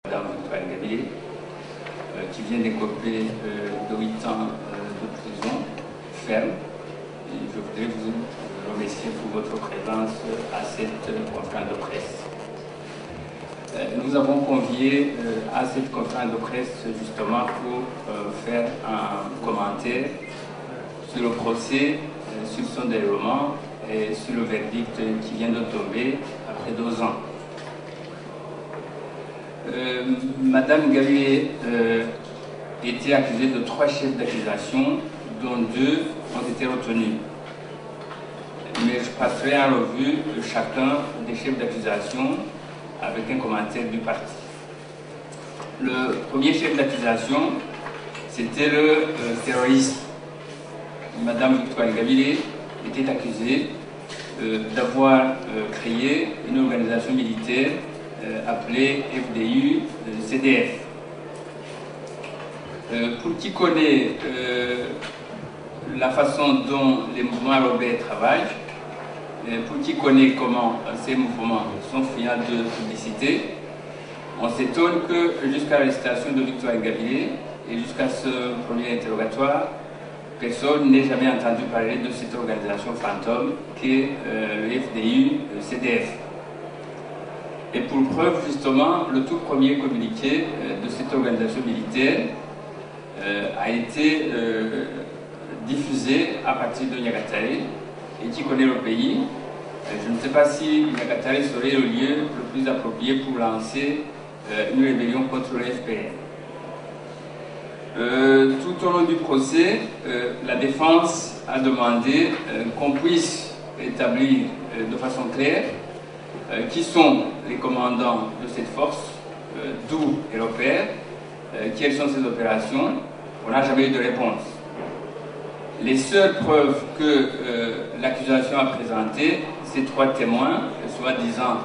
Madame Victoire Ingabire, qui vient d'écoper de 8 ans de prison ferme. Et je voudrais vous remercier pour votre présence à cette conférence de presse. Nous avons convié à cette conférence de presse justement pour faire un commentaire sur le procès, sur son déroulement et sur le verdict qui vient de tomber après 2 ans. Madame Ingabire était accusée de 3 chefs d'accusation, dont 2 ont été retenus. Mais je passerai en revue chacun des chefs d'accusation avec un commentaire du parti. Le premier chef d'accusation, c'était le terroriste. Madame Victoire Ingabire était accusée d'avoir créé une organisation militaire appelée FDU-CDF. Pour qui connaît la façon dont les mouvements rebelles travaillent, pour qui connaît comment ces mouvements sont friands de publicité, on s'étonne que jusqu'à l'arrestation de Victoire Ingabire et jusqu'à ce premier interrogatoire, personne n'ait jamais entendu parler de cette organisation fantôme qu'est le FDU-CDF. Et pour preuve, justement, le tout premier communiqué de cette organisation militaire a été diffusé à partir de Niagatare. Et qui connaît le pays, je ne sais pas si Niagatare serait le lieu le plus approprié pour lancer une rébellion contre le FPR. Tout au long du procès, la défense a demandé qu'on puisse établir de façon claire qui sont les commandants de cette force, d'où elle opère, quelles sont ses opérations. On n'a jamais eu de réponse. Les seules preuves que l'accusation a présentées, ces 3 témoins, soi-disant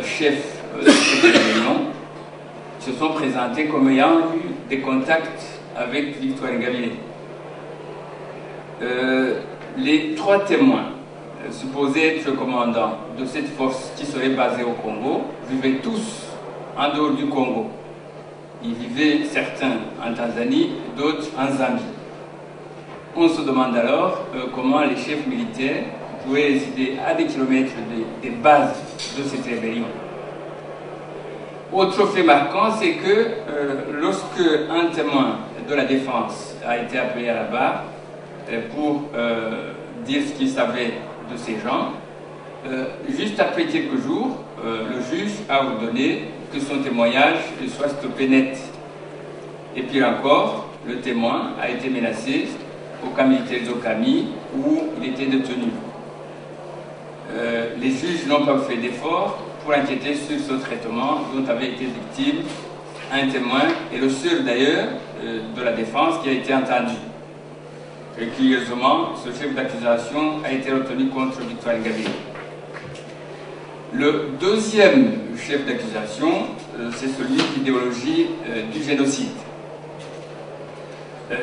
chefs de cette réunion, se sont présentés comme ayant eu des contacts avec Victoire Ingabire. Les 3 témoins, supposés être commandants de cette force qui serait basée au Congo, vivaient tous en dehors du Congo. Ils vivaient certains en Tanzanie, d'autres en Zambie. On se demande alors comment les chefs militaires pouvaient résider à des kilomètres des bases de cette rébellion. Autre fait marquant, c'est que lorsque un témoin de la défense a été appelé à la barre pour dire ce qu'il savait de ces gens, juste après quelques jours, le juge a ordonné que son témoignage soit stoppé net. Et puis encore, le témoin a été menacé au camp militaire d'Okami où il était détenu. Les juges n'ont pas fait d'efforts pour enquêter sur ce traitement dont avait été victime un témoin et le seul d'ailleurs de la défense qui a été entendu. Et curieusement, ce chef d'accusation a été retenu contre Victoire Ingabire. Le deuxième chef d'accusation, c'est celui d'idéologie du génocide.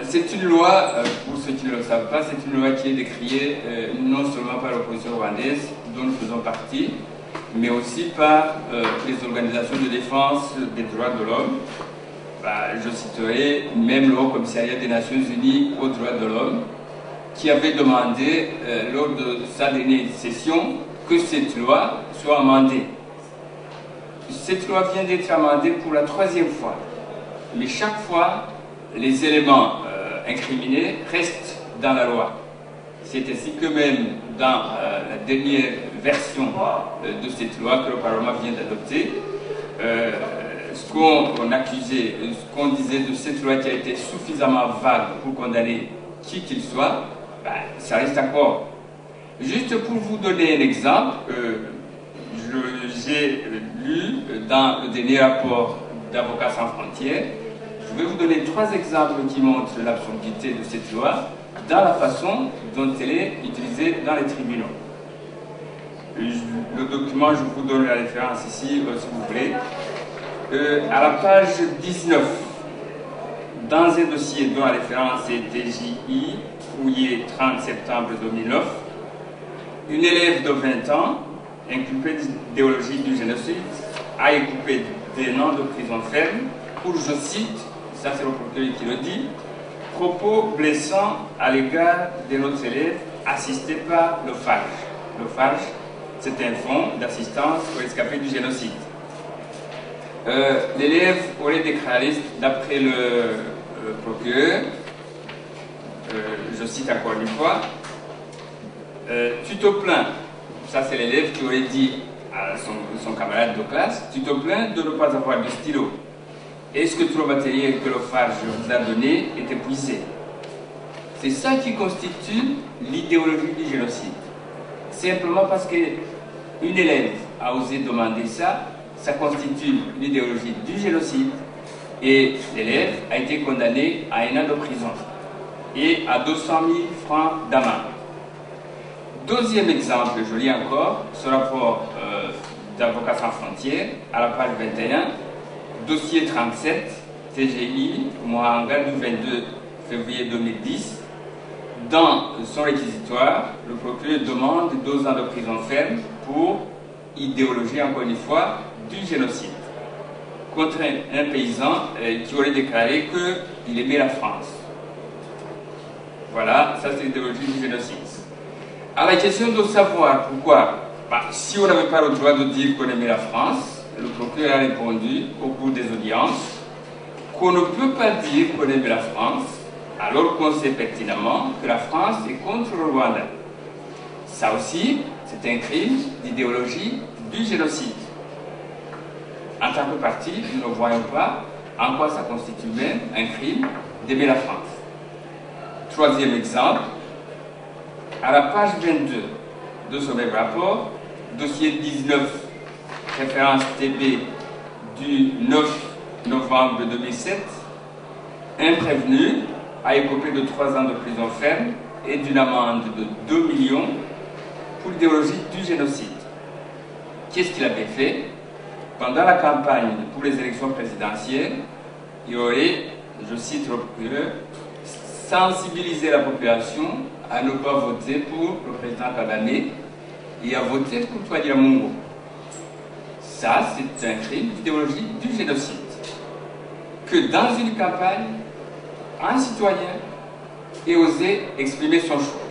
C'est une loi, pour ceux qui ne le savent pas, c'est une loi qui est décriée non seulement par l'opposition rwandaise, dont nous faisons partie, mais aussi par les organisations de défense des droits de l'homme. Je citerai même le Haut Commissariat des Nations Unies aux droits de l'homme, qui avait demandé, lors de sa dernière session, que cette loi soit amendée. Cette loi vient d'être amendée pour la 3e fois, mais chaque fois, les éléments incriminés restent dans la loi. C'est ainsi que même dans la dernière version de cette loi que le Parlement vient d'adopter, ce qu'on accusait, ce qu'on disait de cette loi qui a été suffisamment vague pour condamner qui qu'il soit, ça reste encore. Juste pour vous donner un exemple, j'ai lu dans le dernier rapport d'Avocats sans frontières, je vais vous donner 3 exemples qui montrent l'absurdité de cette loi dans la façon dont elle est utilisée dans les tribunaux. Le document, je vous donne la référence ici, si vous voulez. À la page 19, dans un dossier dont la référence est TJI, fouillé 30 septembre 2009, une élève de 20 ans, inculpée d'idéologie du génocide, a écopé des noms de prison ferme pour, je cite, ça c'est le procureur qui le dit, propos blessants à l'égard de notre élève assisté par le FARG. Le FARG, c'est un fonds d'assistance aux rescapés du génocide. L'élève aurait déclaré, d'après le procureur, je cite encore une fois, tu te plains, ça c'est l'élève qui aurait dit à son camarade de classe, tu te plains de ne pas avoir de stylo. Est-ce que tout le matériel que le FARG vous a donné est épuisé? C'est ça qui constitue l'idéologie du génocide. Simplement parce qu'une élève a osé demander ça, ça constitue l'idéologie du génocide et l'élève a été condamné à 1 an de prison et à 200 000 francs d'amende. Deuxième exemple, je lis encore ce rapport d'Avocats sans frontières à la page 21, dossier 37, TGI, Mohanga du 22 février 2010. Dans son réquisitoire, le procureur demande 2 ans de prison ferme pour idéologie, encore une fois, du génocide contre un paysan qui aurait déclaré qu'il aimait la France. Voilà, ça c'est l'idéologie du génocide. À la question de savoir pourquoi, si on n'avait pas le droit de dire qu'on aimait la France, le procureur a répondu au cours des audiences qu'on ne peut pas dire qu'on aimait la France alors qu'on sait pertinemment que la France est contre le Rwanda. Ça aussi, c'est un crime d'idéologie du génocide. En tant que parti, nous ne voyons pas en quoi ça constitue même un crime d'aimer la France. Troisième exemple, à la page 22 de ce même rapport, dossier 19, référence TB du 9 novembre 2007, un prévenu a écopé de 3 ans de prison ferme et d'une amende de 2 millions pour l'idéologie du génocide. Qu'est-ce qu'il avait fait? Pendant la campagne pour les élections présidentielles, il aurait, je cite le procureur, sensibilisé la population à ne pas voter pour le président Kagame et à voter pour Twagiramungu. Ça, c'est un crime d'idéologie du génocide. Que dans une campagne, un citoyen ait osé exprimer son choix.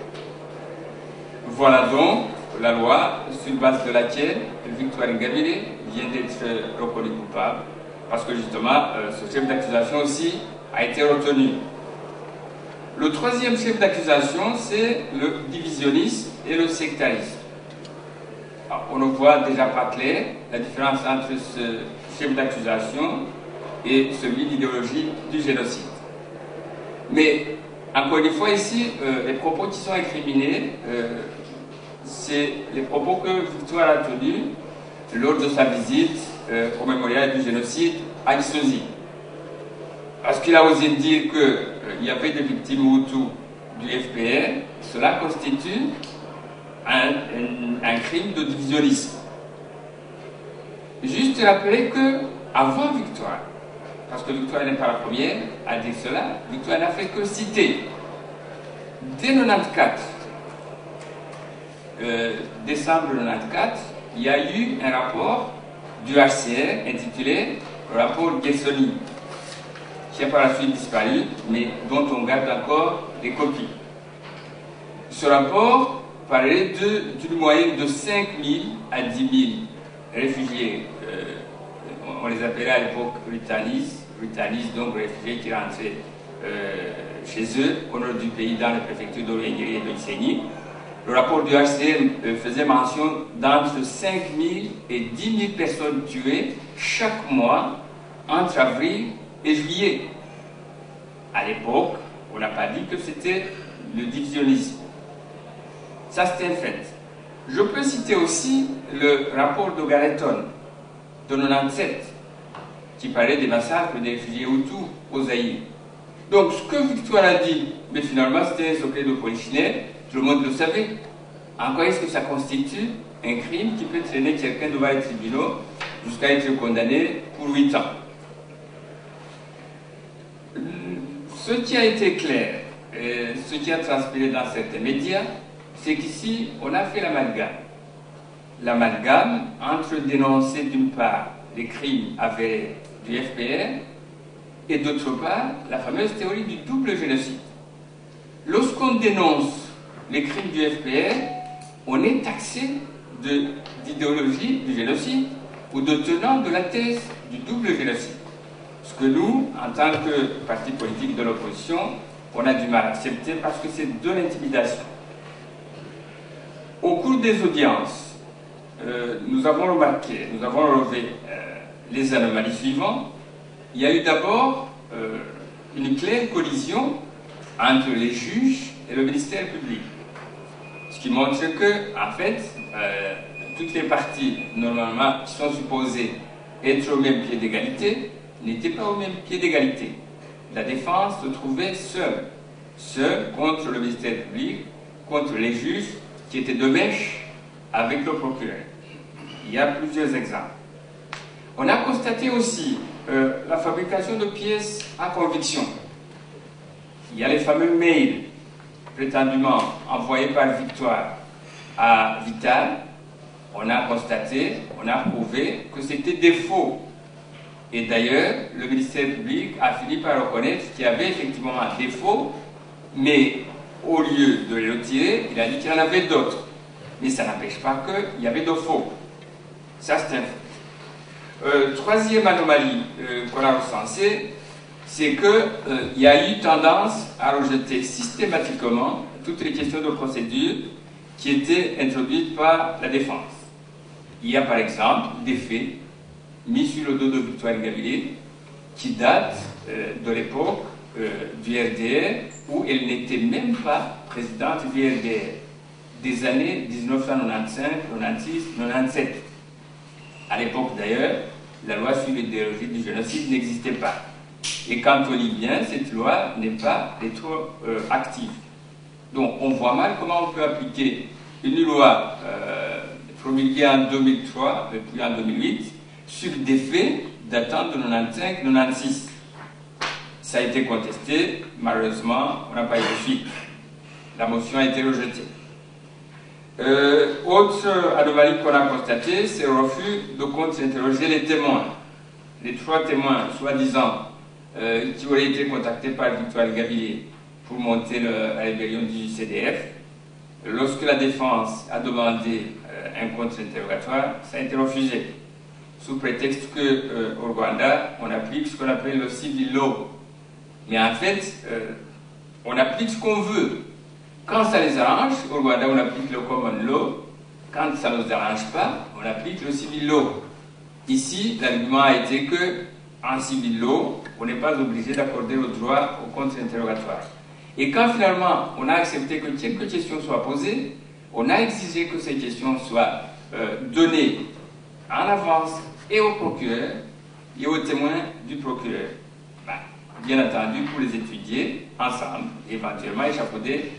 Voilà donc la loi sur base de laquelle Victoire Ingabire vient d'être reconnu coupable, parce que justement, ce chef d'accusation aussi a été retenu. Le troisième chef d'accusation, c'est le divisionnisme et le sectarisme. Alors, on ne voit déjà pas clair la différence entre ce chef d'accusation et celui d'idéologie du génocide. Mais, encore une fois ici, les propos qui sont incriminés, c'est les propos que Victoire a tenus lors de sa visite au mémorial du génocide à Gisozi. Parce qu'il a osé dire qu'il y avait des victimes Hutus du FPR, cela constitue un crime de divisionnisme. Juste rappeler que avant Victoire, parce que Victoire n'est pas la première à dire cela, Victoire n'a fait que citer. Dès 1994, décembre 1994, il y a eu un rapport du HCR intitulé le rapport Gessoni, qui a par la suite disparu, mais dont on garde encore des copies. Ce rapport parlait d'une moyenne de 5 000 à 10 000 réfugiés. On les appelait à l'époque Rutanis, donc réfugiés qui rentraient chez eux, au nord du pays, dans les préfectures d'Oruengeri et de Gisenyi. Le rapport du HCR faisait mention d'entre 5 000 et 10 000 personnes tuées chaque mois entre avril et juillet. À l'époque, on n'a pas dit que c'était le divisionnisme. Ça, c'était un fait. Je peux citer aussi le rapport de Gareton de 1997, qui parlait des massacres des réfugiés Hutus au Zaïre. Donc, ce que Victoire a dit, mais finalement, c'était un secret de polichinelle, tout le monde le savait. En quoi est-ce que ça constitue un crime qui peut traîner quelqu'un devant les tribunaux jusqu'à être condamné pour 8 ans? Ce qui a été clair, ce qui a transpiré dans certains médias, c'est qu'ici, on a fait l'amalgame. L'amalgame entre dénoncer d'une part des crimes avérés du FPR, et d'autre part, la fameuse théorie du double génocide. Lorsqu'on dénonce les crimes du FPR, on est taxé d'idéologie du génocide ou de tenant de la thèse du double génocide. Ce que nous, en tant que parti politique de l'opposition, on a du mal à accepter parce que c'est de l'intimidation. Au cours des audiences, nous avons remarqué, nous avons relevé les anomalies suivantes. Il y a eu d'abord une claire collision entre les juges et le ministère public. Ce qui montre que, en fait, toutes les parties, normalement, qui sont supposées être au même pied d'égalité, n'étaient pas au même pied d'égalité. La défense se trouvait seule contre le ministère public, contre les juges qui étaient de mèche avec le procureur. Il y a plusieurs exemples. On a constaté aussi la fabrication de pièces à conviction. Il y a les fameux mails prétendument envoyés par Victoire à Vital. On a constaté, on a prouvé que c'était des faux. Et d'ailleurs, le ministère public a fini par reconnaître qu'il y avait effectivement des faux, mais au lieu de les retirer, il a dit qu'il y en avait d'autres. Mais ça n'empêche pas qu'il y avait de faux. Ça, c'est un fait. Troisième anomalie qu'on a recensée, c'est qu'il y a eu tendance à rejeter systématiquement toutes les questions de procédure qui étaient introduites par la défense. Il y a par exemple des faits mis sur le dos de Victoire Ingabire qui datent de l'époque du RDR où elle n'était même pas présidente du RDR, des années 1995, 96, 97. À l'époque d'ailleurs, la loi sur l'idéologie du génocide n'existait pas. Et quand on lit bien, cette loi n'est pas rétroactive. Donc on voit mal comment on peut appliquer une loi promulguée en 2003, puis en 2008, sur des faits datant de 95-96. Ça a été contesté, malheureusement, on n'a pas eu de suite. La motion a été rejetée. Autre anomalie qu'on a constatée, c'est le refus de contre-interroger les témoins. Les 3 témoins, soi-disant, qui auraient été contactés par Victoire Ingabire pour monter la rébellion du CDF. Lorsque la défense a demandé un contre-interrogatoire, ça a été refusé, sous prétexte qu'au Rwanda, on applique ce qu'on appelle le civil law. Mais en fait, on applique ce qu'on veut. Quand ça les arrange, au Rwanda, on applique le common law. Quand ça ne nous arrange pas, on applique le civil law. Ici, l'argument a été que, en civil law, on n'est pas obligé d'accorder le droit au contre-interrogatoire. Et quand finalement, on a accepté que quelques questions soient posées, on a exigé que ces questions soient données en avance et au procureur et aux témoins du procureur. Bien entendu, pour les étudier ensemble, éventuellement échafauder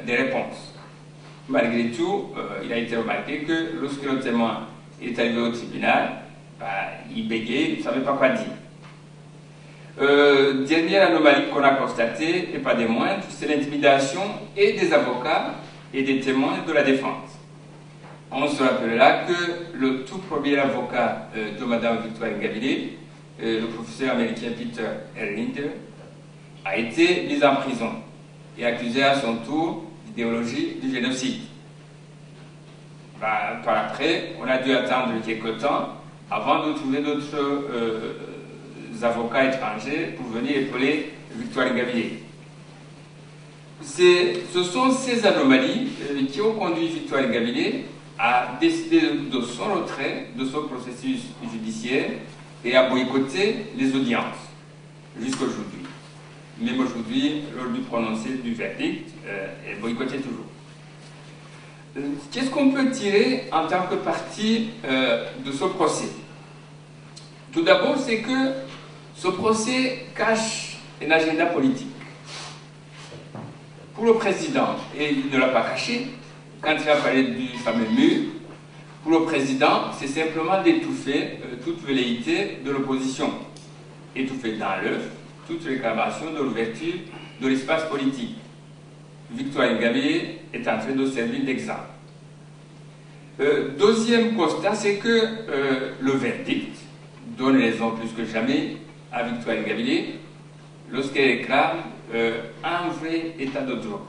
des réponses. Malgré tout, il a été remarqué que lorsque le témoin est arrivé au tribunal, il bégayait, il ne savait pas quoi dire. Dernière anomalie qu'on a constatée, et pas des moindres, c'est l'intimidation et des avocats et des témoins de la défense. On se rappellera que le tout premier avocat de Mme Victoire Ingabire, le professeur américain Peter Erlinger, a été mis en prison et accusé à son tour d'idéologie du génocide. Par après, on a dû attendre quelques temps avant de trouver d'autres avocats étrangers pour venir épauler Victoire Ingabire. Ce sont ces anomalies qui ont conduit Victoire Ingabire à décider de son retrait de ce processus judiciaire et à boycotter les audiences jusqu'à aujourd'hui. Même aujourd'hui, lors du prononcé du verdict, elle boycottait toujours. Qu'est-ce qu'on peut tirer en tant que partie de ce procès? Tout d'abord, c'est que ce procès cache un agenda politique. Pour le président, et il ne l'a pas caché, quand il a parlé du fameux mur, pour le président, c'est simplement d'étouffer toute velléité de l'opposition, étouffer dans l'œuf toute réclamation de l'ouverture de l'espace politique. Victoire Ingabire est en train de servir d'exemple. Deuxième constat, c'est que le verdict donne raison plus que jamais à Victoire Ingabire lorsqu'elle réclame un vrai état de droit.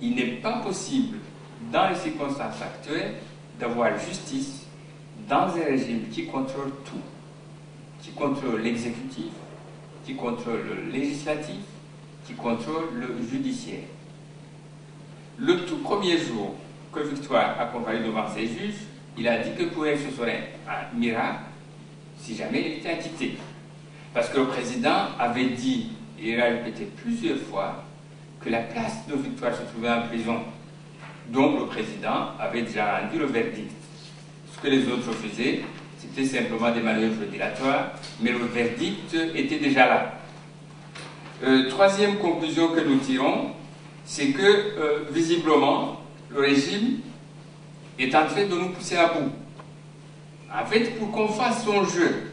Il n'est pas possible, dans les circonstances actuelles, d'avoir justice dans un régime qui contrôle tout, qui contrôle l'exécutif, qui contrôle le législatif, qui contrôle le judiciaire. Le tout premier jour que Victoire a comparu devant ses juges, il a dit que pour elle ce serait un miracle si jamais il était acquitté. Parce que le président avait dit, et il a répété plusieurs fois, que la place de Victoire se trouvait en prison. Donc le président avait déjà rendu le verdict. Ce que les autres faisaient, c'était simplement des manœuvres dilatoires, mais le verdict était déjà là. Troisième conclusion que nous tirons, c'est que visiblement, le régime est en train de nous pousser à bout. En fait, pour qu'on fasse son jeu,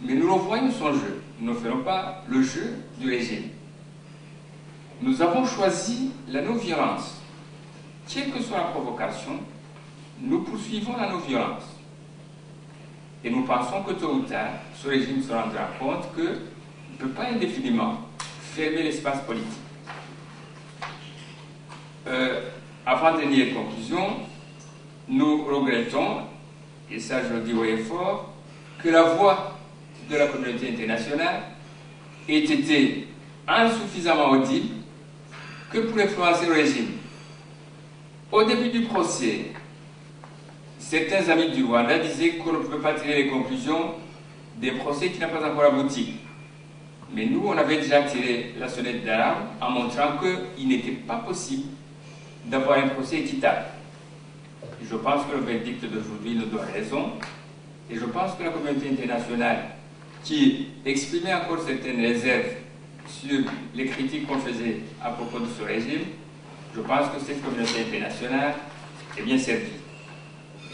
mais nous le voyons son jeu, nous ne ferons pas le jeu du régime. Nous avons choisi la non-violence. Quelle que soit la provocation, nous poursuivons la non-violence. Et nous pensons que tôt ou tard, ce régime se rendra compte qu'il ne peut pas indéfiniment fermer l'espace politique. Avant-dernière conclusion, nous regrettons, et ça je le dis haut et fort, que la voix de la communauté internationale ait été insuffisamment audible que pour influencer le régime. Au début du procès, certains amis du Rwanda disaient qu'on ne pouvait pas tirer les conclusions des procès qui n'ont pas encore abouti. Mais nous, on avait déjà tiré la sonnette d'alarme en montrant qu'il n'était pas possible d'avoir un procès équitable. Je pense que le verdict d'aujourd'hui nous donne raison, et je pense que la communauté internationale, qui exprimait encore certaines réserves sur les critiques qu'on faisait à propos de ce régime, je pense que cette communauté internationale est bien servie.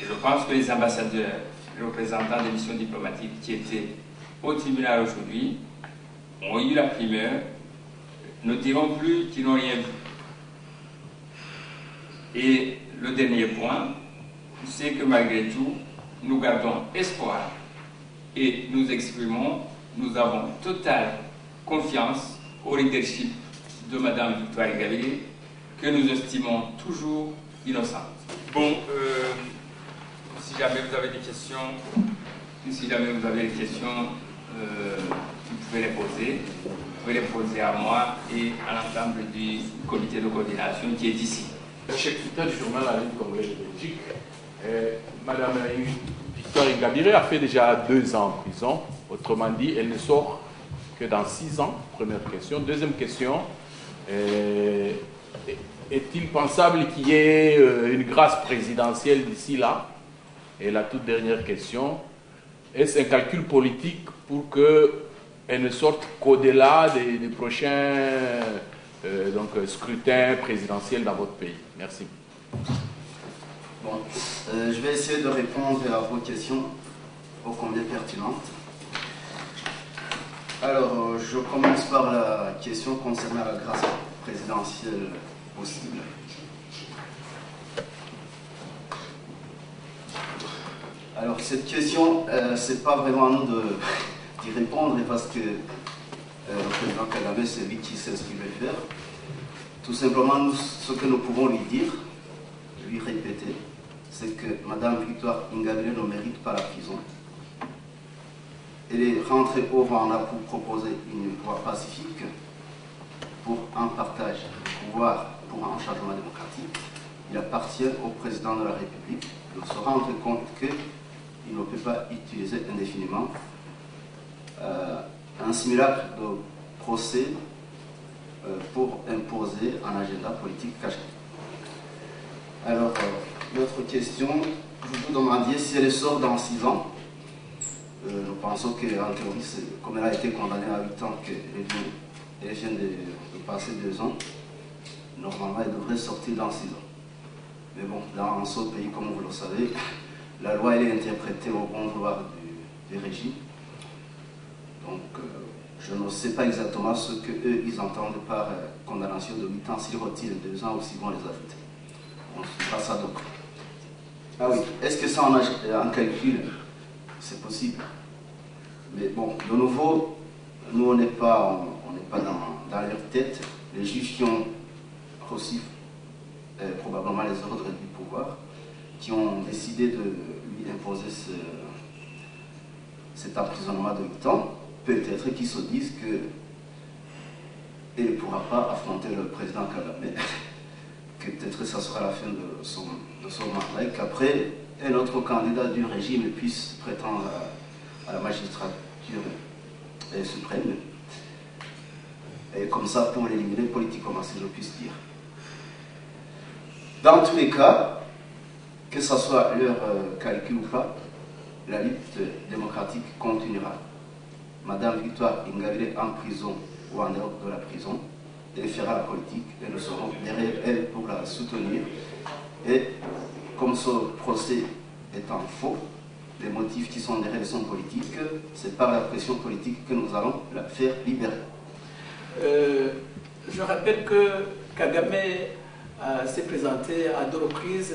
Et je pense que les ambassadeurs, les représentants des missions diplomatiques qui étaient au tribunal aujourd'hui ont eu la primeur, ne diront plus qu'ils n'ont rien vu. Et le dernier point, c'est que malgré tout, nous gardons espoir et nous exprimons, nous avons totale confiance au leadership de Mme Victoire Ingabire, que nous estimons toujours innocente. Bon, si jamais vous avez des questions, vous pouvez les poser. Vous pouvez les poser à moi et à l'ensemble du comité de coordination qui est ici. Chef-secrétaire du journal La Ligne Congrès de Belgique, Mme Victoire Ingabire a fait déjà 2 ans en prison. Autrement dit, elle ne sort que dans 6 ans. Première question. Deuxième question, est-il pensable qu'il y ait une grâce présidentielle d'ici là? Et la toute dernière question, est-ce un calcul politique pour qu'elle ne sorte qu'au-delà des prochains scrutins présidentiels dans votre pays? Merci. Bon, je vais essayer de répondre à vos questions, ô combien pertinentes. Alors, je commence par la question concernant la grâce présidentielle possible. Alors, cette question, c'est pas vraiment à nous d'y répondre, parce que le président Kagame, c'est lui qui sait ce qu'il veut faire. Tout simplement, nous, ce que nous pouvons lui dire, lui répéter, c'est que Mme Victoire Ingabire ne mérite pas la prison. Elle est rentrée au Rwanda pour proposer une voie pacifique pour un partage du pouvoir, pour un changement démocratique. Il appartient au président de la République de se rendre compte qu'il ne peut pas utiliser indéfiniment un simulacre de procès pour imposer un agenda politique caché. Alors, l'autre question, vous vous demandiez si elle sort dans 6 ans. Nous pensons qu'en théorie, comme elle a été condamnée à 8 ans, qu'elle vient de passer 2 ans, normalement elle devrait sortir dans 6 ans. Mais bon, dans ce pays, comme vous le savez, la loi elle est interprétée au bon vouloir du régime. Donc, je ne sais pas exactement ce qu'eux, ils entendent par condamnation de 8 ans, s'ils retirent 2 ans ou s'ils vont les ajouter. On ne sait pas ça donc. Ah oui, est-ce que ça en calcul? C'est possible. Mais bon, de nouveau, nous, on n'est pas dans leur tête. Les juges qui ont reçu probablement les ordres du pouvoir, qui ont décidé de lui imposer cet emprisonnement de 8 ans, peut-être qu'ils se disent qu'il ne pourra pas affronter le président Kagame, que peut-être ça sera la fin de son mandat, et qu'après, un autre candidat du régime puisse prétendre à la magistrature suprême, et comme ça pour l'éliminer politiquement, si je puisse dire. Dans tous les cas, que ce soit leur calcul ou pas, la lutte démocratique continuera. Madame Victoire Ingabire en prison ou en dehors de la prison, elle fera la politique et nous serons derrière elle pour la soutenir. Et comme ce procès étant faux, les motifs qui sont derrière son politique, c'est par la pression politique que nous allons la faire libérer. Je rappelle que Kagame s'est présenté à 2 reprises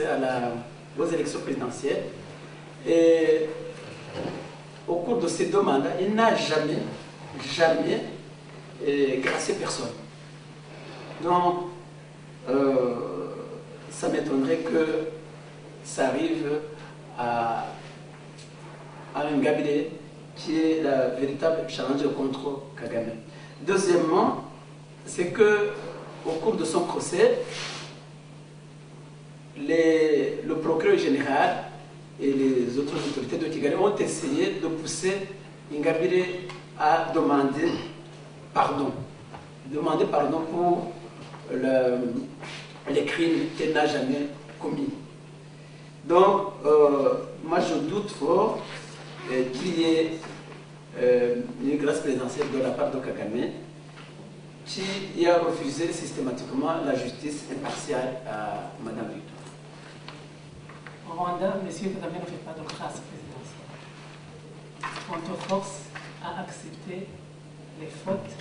aux élections présidentielles. Et au cours de ces 2 mandats, il n'a jamais gracié personne. Donc, ça m'étonnerait que ça arrive à un Ngabire qui est la véritable challenge contre Kagame. Deuxièmement, c'est que au cours de son procès, le procureur général et les autres autorités de Kigali ont essayé de pousser Ingabire à demander pardon. Demander pardon pour les crimes qu'elle n'a jamais commis. Donc, moi je doute fort qu'il y ait une grâce présidentielle de la part de Kagame qui a refusé systématiquement la justice impartiale à Mme Victoire. Au Rwanda, M. Kagame ne fait pas de grâce présidentielle. On te force à accepter les fautes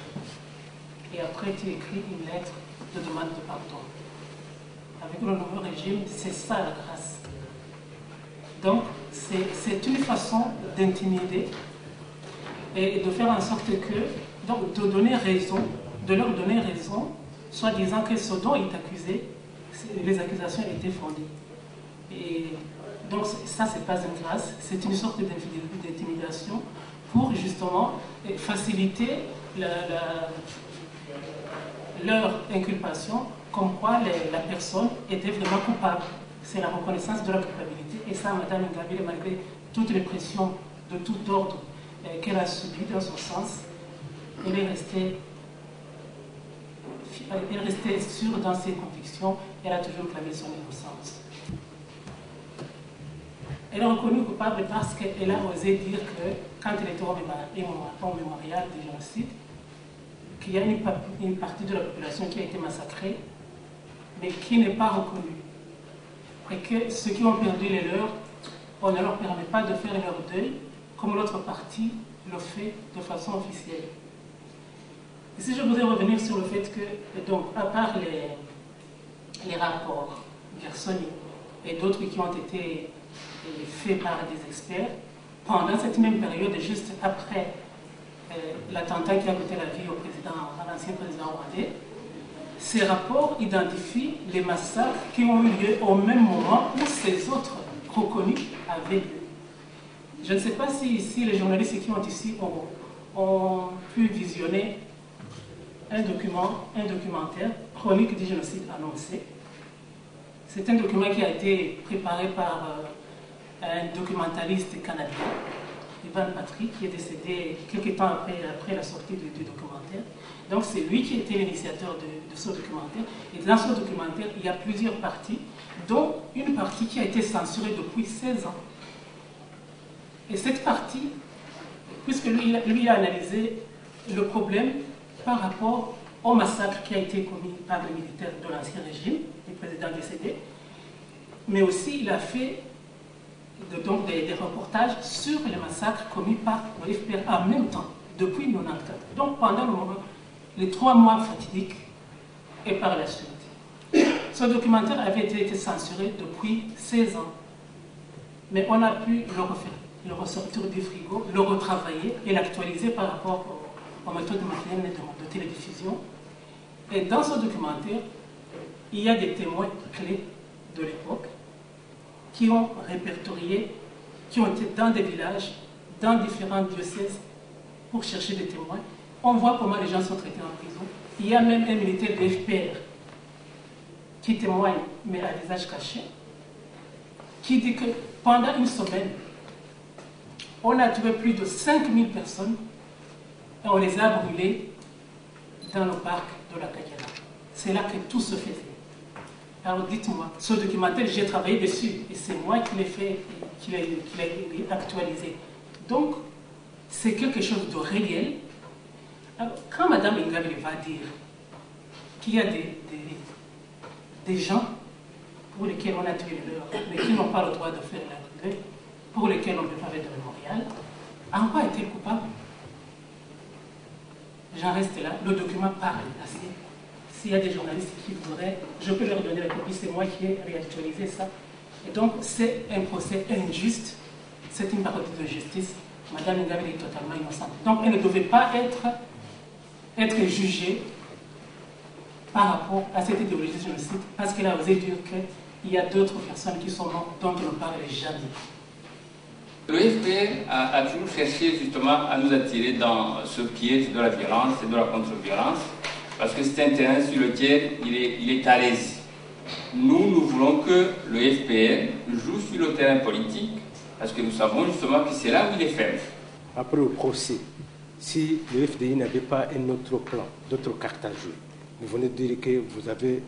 et après tu écris une lettre de demande de pardon. Avec le nouveau régime, c'est ça la grâce. Donc, c'est une façon d'intimider et de faire en sorte que, donc, de leur donner raison, soit disant que ce dont il est accusé, les accusations étaient fondées. Et donc ça, c'est pas une grâce, c'est une sorte d'intimidation pour justement faciliter leur inculpation, comme quoi la personne était vraiment coupable. C'est la reconnaissance de la culpabilité. Et ça, Mme Ingabire, malgré toutes les pressions de tout ordre qu'elle a subies dans son sens, elle est restée sûre dans ses convictions, elle a toujours clamé son innocence. Elle est reconnue coupable parce qu'elle a osé dire que, quand elle était au mémorial du génocide, qu'il y a une partie de la population qui a été massacrée, mais qui n'est pas reconnue. Et que ceux qui ont perdu les leurs, on ne leur permet pas de faire leur deuil, comme l'autre partie le fait de façon officielle. Ici, je voudrais revenir sur le fait que, donc, à part les rapports Gersony et d'autres qui ont été faits par des experts, pendant cette même période, juste après l'attentat qui a coûté la vie à l'ancien président rwandais, ces rapports identifient les massacres qui ont eu lieu au même moment où ces autres reconnus avaient lieu. Je ne sais pas si ici, les journalistes qui ont ici ont pu visionner un documentaire, Chronique du génocide annoncé. C'est un document qui a été préparé par un documentaliste canadien, Ivan Patrick, qui est décédé quelques temps après la sortie du documentaire. Donc c'est lui qui était l'initiateur de ce documentaire. Et dans ce documentaire, il y a plusieurs parties, dont une partie qui a été censurée depuis 16 ans. Et cette partie, puisque lui a analysé le problème par rapport au massacre qui a été commis par les militaires de l'ancien régime, du président décédé, mais aussi il a fait donc des reportages sur les massacres commis par le FPR en même temps, depuis 1994. Donc pendant les 3 mois fatidiques et par la suite. Ce documentaire avait été censuré depuis 16 ans, mais on a pu le refaire. le ressortir du frigo, le retravailler et l'actualiser par rapport aux méthodes modernes de télédiffusion. Et dans ce documentaire, il y a des témoins clés de l'époque qui ont répertorié, qui ont été dans des villages, dans différents diocèses pour chercher des témoins. On voit comment les gens sont traités en prison. Il y a même un militaire de FPR qui témoigne, mais à visage caché, qui dit que pendant une semaine, on a tué plus de 5000 personnes et on les a brûlés dans le parc de la Kagera. C'est là que tout se faisait. Alors dites-moi, ce documentaire, j'ai travaillé dessus et c'est moi qui l'ai fait, qui l'ai actualisé. Donc, c'est quelque chose de réel. Alors, quand Mme Ingabire va dire qu'il y a des gens pour lesquels on a tué leur, mais qui n'ont pas le droit de faire la grève, pour lesquels on ne peut pas faire de mémorial, en quoi est-elle coupable? J'en reste là. Le document parle assez. S'il y a des journalistes qui voudraient, je peux leur donner la copie, c'est moi qui ai réactualisé ça. Et donc, c'est un procès injuste, c'est une parodie de justice. Madame Ingabire est totalement innocente. Donc, elle ne devait pas être jugée par rapport à cette idéologie de génocide, parce qu'elle a osé dire qu'il y a d'autres personnes qui sont mortes dont on ne parle jamais. Le FPR a toujours cherché justement à nous attirer dans ce qui est de la violence et de la contre-violence, parce que c'est un terrain sur lequel il est à l'aise. Nous voulons que le FPR joue sur le terrain politique, parce que nous savons justement que c'est là où il est faible. Après le procès, si le FDI n'avait pas un autre plan, d'autres cartes à jouer, vous venez de dire que vous avez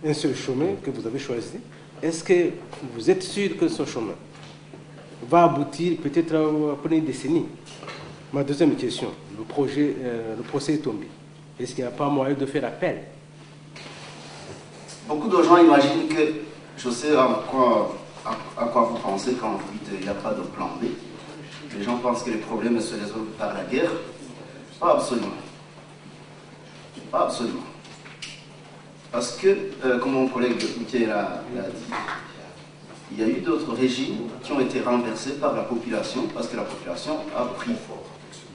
un seul chemin que vous avez choisi. Est-ce que vous êtes sûr que ce chemin va aboutir peut-être après une décennie? Ma deuxième question, le procès est tombé. Est-ce qu'il n'y a pas moyen de faire appel? Beaucoup de gens imaginent que, je sais à quoi vous pensez quand vous dites qu'il n'y a pas de plan B. Les gens pensent que les problèmes se résolvent par la guerre. Pas absolument. Pas absolument. Parce que, comme mon collègue Michael l'a dit, il y a eu d'autres régimes qui ont été renversés par la population, parce que la population a pris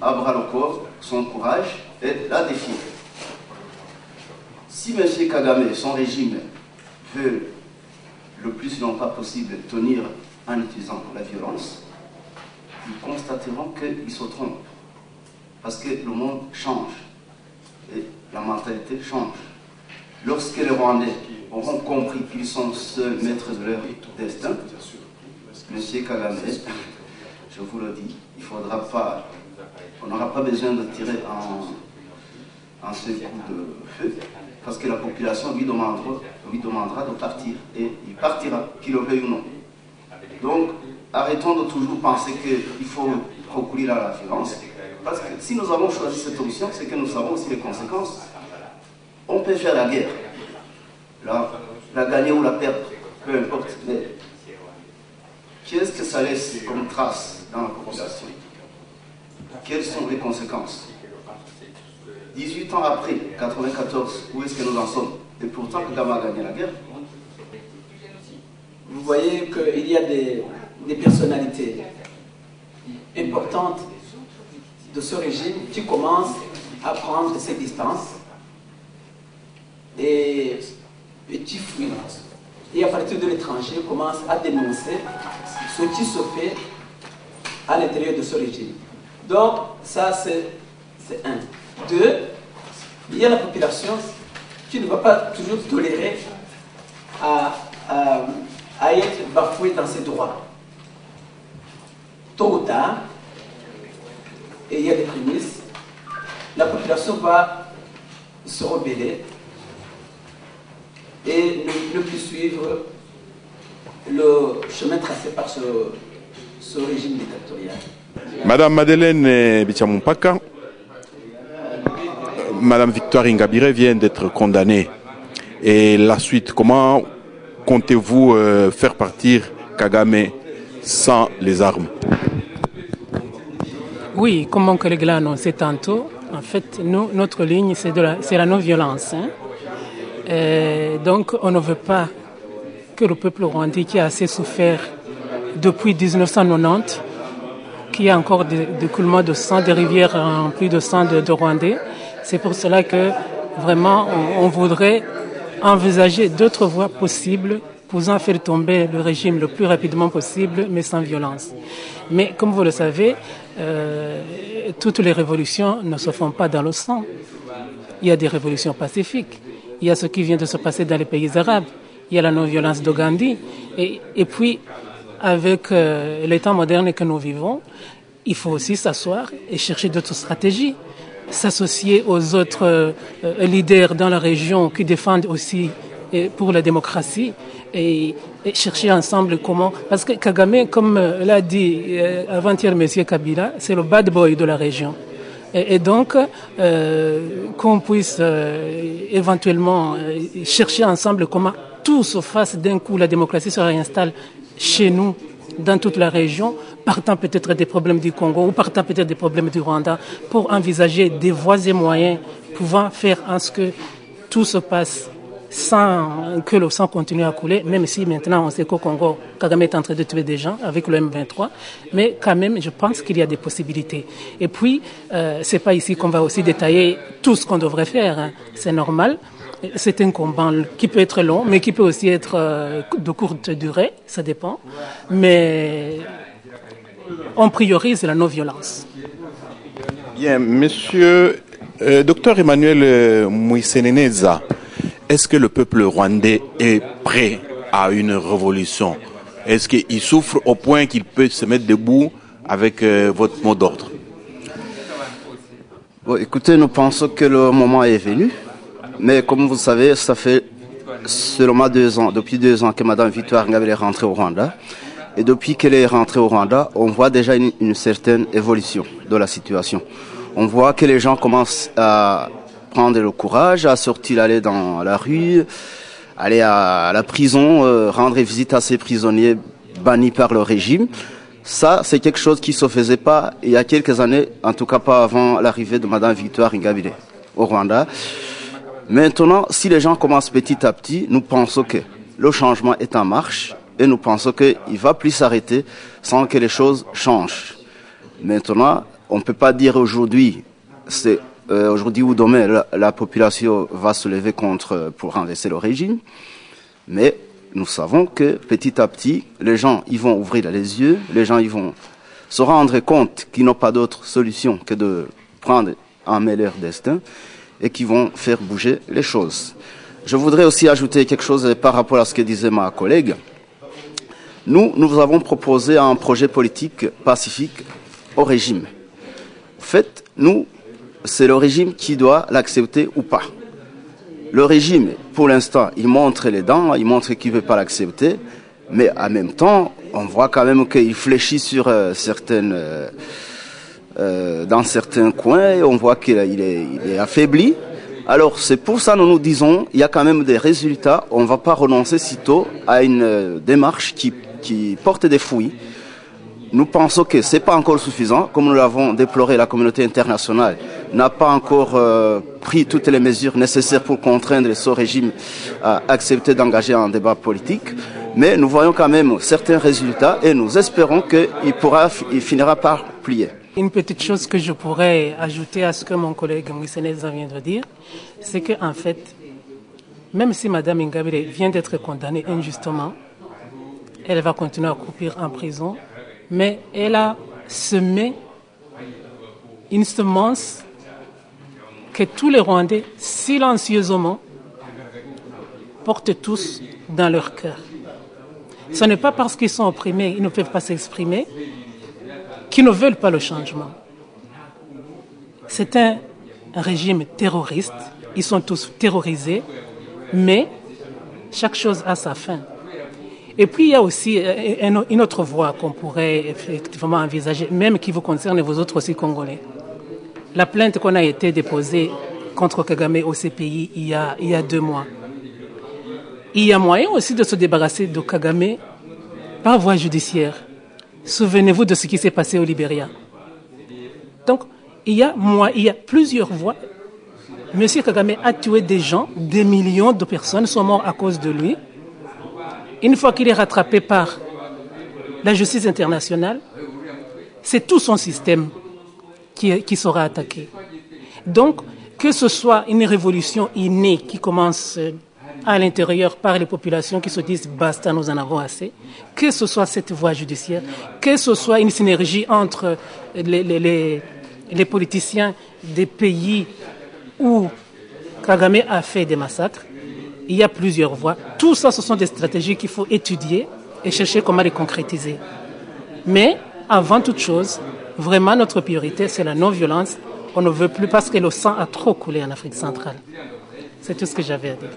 à bras le corps son courage et l'a défié. Si M. Kagame et son régime veulent le plus longtemps possible tenir en utilisant la violence, ils constateront qu'ils se trompent. Parce que le monde change et la mentalité change. Lorsque les Rwandais auront compris qu'ils sont seuls maîtres de leur destin, M. Kagame, je vous le dis, il faudra pas, on n'aura pas besoin de tirer en ce coup de feu, parce que la population lui demandera de partir, et il partira, qu'il le veuille ou non. Donc, arrêtons de toujours penser qu'il faut recourir à la violence, parce que si nous avons choisi cette option, c'est que nous savons aussi les conséquences. On peut faire la guerre, la gagner ou la perdre, peu importe, mais qu'est-ce que ça laisse comme trace dans la population? Quelles sont les conséquences? 18 ans après, 1994, où est-ce que nous en sommes? Et pourtant, Kagame a gagné la guerre. Vous voyez qu'il y a des personnalités importantes de ce régime qui commencent à prendre ses distances et qui fuient. Et à partir de l'étranger, commencent à dénoncer ce qui se fait à l'intérieur de ce régime. Donc, ça, c'est un. Deux, il y a la population qui ne va pas toujours tolérer à être bafouée dans ses droits. Tôt ou tard, et il y a des prémices, la population va se rebeller et ne plus suivre le chemin tracé par ce régime dictatorial. Madame Madeleine Bichamumpaka, Madame Victoire Ingabire vient d'être condamnée. Et la suite, comment comptez-vous faire partir Kagame sans les armes? Oui, comme mon collègue l'a annoncé tantôt, en fait, notre ligne, c'est la non-violence. Donc, on ne veut pas que le peuple rwandais, qui a assez souffert depuis 1990, qu'il y a encore des coulements de sang, des rivières en plus de sang de Rwandais. C'est pour cela que vraiment on voudrait envisager d'autres voies possibles pour faire tomber le régime le plus rapidement possible, mais sans violence. Mais comme vous le savez, toutes les révolutions ne se font pas dans le sang. Il y a des révolutions pacifiques. Il y a ce qui vient de se passer dans les pays arabes. Il y a la non-violence de Gandhi. Et puis, avec les temps modernes que nous vivons, il faut aussi s'asseoir et chercher d'autres stratégies. S'associer aux autres leaders dans la région qui défendent aussi pour la démocratie et chercher ensemble comment... Parce que Kagame, comme l'a dit avant-hier M. Kabila, c'est le bad boy de la région. Et donc, qu'on puisse éventuellement chercher ensemble comment tout se fasse d'un coup, la démocratie se réinstalle chez nous, dans toute la région, partant peut-être des problèmes du Congo ou partant peut-être des problèmes du Rwanda, pour envisager des voies et moyens pouvant faire en ce que tout se passe sans que le sang continue à couler, même si maintenant on sait qu'au Congo, Kagame est en train de tuer des gens avec le M23, mais quand même, je pense qu'il y a des possibilités. Et puis, c'est pas ici qu'on va aussi détailler tout ce qu'on devrait faire, hein. C'est normal. C'est un combat qui peut être long, mais qui peut aussi être de courte durée, ça dépend. Mais on priorise la non-violence. Bien, monsieur docteur Emmanuel Mwiseneneza, est-ce que le peuple rwandais est prêt à une révolution? Est-ce qu'il souffre au point qu'il peut se mettre debout avec votre mot d'ordre? Bon, écoutez, nous pensons que le moment est venu. Mais comme vous savez, ça fait seulement 2 ans, depuis 2 ans que Mme Victoire Ingabire est rentrée au Rwanda. Et depuis qu'elle est rentrée au Rwanda, on voit déjà une certaine évolution de la situation. On voit que les gens commencent à prendre le courage, à sortir, aller dans la rue, aller à la prison, rendre visite à ces prisonniers bannis par le régime. Ça, c'est quelque chose qui ne se faisait pas il y a quelques années, en tout cas pas avant l'arrivée de Mme Victoire Ingabire au Rwanda. Maintenant, si les gens commencent petit à petit, nous pensons que le changement est en marche et nous pensons qu'il ne va plus s'arrêter sans que les choses changent. Maintenant, on ne peut pas dire aujourd'hui, aujourd'hui ou demain, la population va se lever pour renverser le régime, mais nous savons que petit à petit, les gens ils vont ouvrir les yeux, les gens ils vont se rendre compte qu'ils n'ont pas d'autre solution que de prendre en main leur destin et qui vont faire bouger les choses. Je voudrais aussi ajouter quelque chose par rapport à ce que disait ma collègue. Nous avons proposé un projet politique pacifique au régime. En fait, c'est le régime qui doit l'accepter ou pas. Le régime, pour l'instant, il montre les dents, il montre qu'il ne veut pas l'accepter, mais en même temps, on voit quand même qu'il fléchit sur dans certains coins, et on voit qu'il est affaibli. Alors c'est pour ça que nous disons, il y a quand même des résultats, on ne va pas renoncer sitôt à une démarche qui porte des fruits. Nous pensons que ce n'est pas encore suffisant, comme nous l'avons déploré, la communauté internationale n'a pas encore pris toutes les mesures nécessaires pour contraindre ce régime à accepter d'engager un débat politique. Mais nous voyons quand même certains résultats et nous espérons qu'il finira par plier. Une petite chose que je pourrais ajouter à ce que mon collègue Mwiseneneza vient de dire, c'est qu'en fait, même si Mme Ingabire vient d'être condamnée injustement, elle va continuer à croupir en prison, mais elle a semé une semence que tous les Rwandais, silencieusement, portent tous dans leur cœur. Ce n'est pas parce qu'ils sont opprimés, ils ne peuvent pas s'exprimer, qui ne veulent pas le changement. C'est un régime terroriste, ils sont tous terrorisés, mais chaque chose a sa fin. Et puis il y a aussi une autre voie qu'on pourrait effectivement envisager, même qui vous concerne vous autres aussi Congolais. La plainte qu'on a été déposée contre Kagame au CPI il y a 2 mois. Il y a moyen aussi de se débarrasser de Kagame par voie judiciaire. Souvenez-vous de ce qui s'est passé au Libéria. Donc, il y a plusieurs voies. Monsieur Kagame a tué des gens, des millions de personnes sont mortes à cause de lui. Une fois qu'il est rattrapé par la justice internationale, c'est tout son système qui sera attaqué. Donc, que ce soit une révolution innée qui commence à l'intérieur par les populations qui se disent « basta, nous en avons assez », que ce soit cette voie judiciaire, que ce soit une synergie entre les politiciens des pays où Kagame a fait des massacres, il y a plusieurs voies. Tout ça, ce sont des stratégies qu'il faut étudier et chercher comment les concrétiser. Mais, avant toute chose, vraiment notre priorité, c'est la non-violence. On ne veut plus parce que le sang a trop coulé en Afrique centrale. C'est tout ce que j'avais à dire.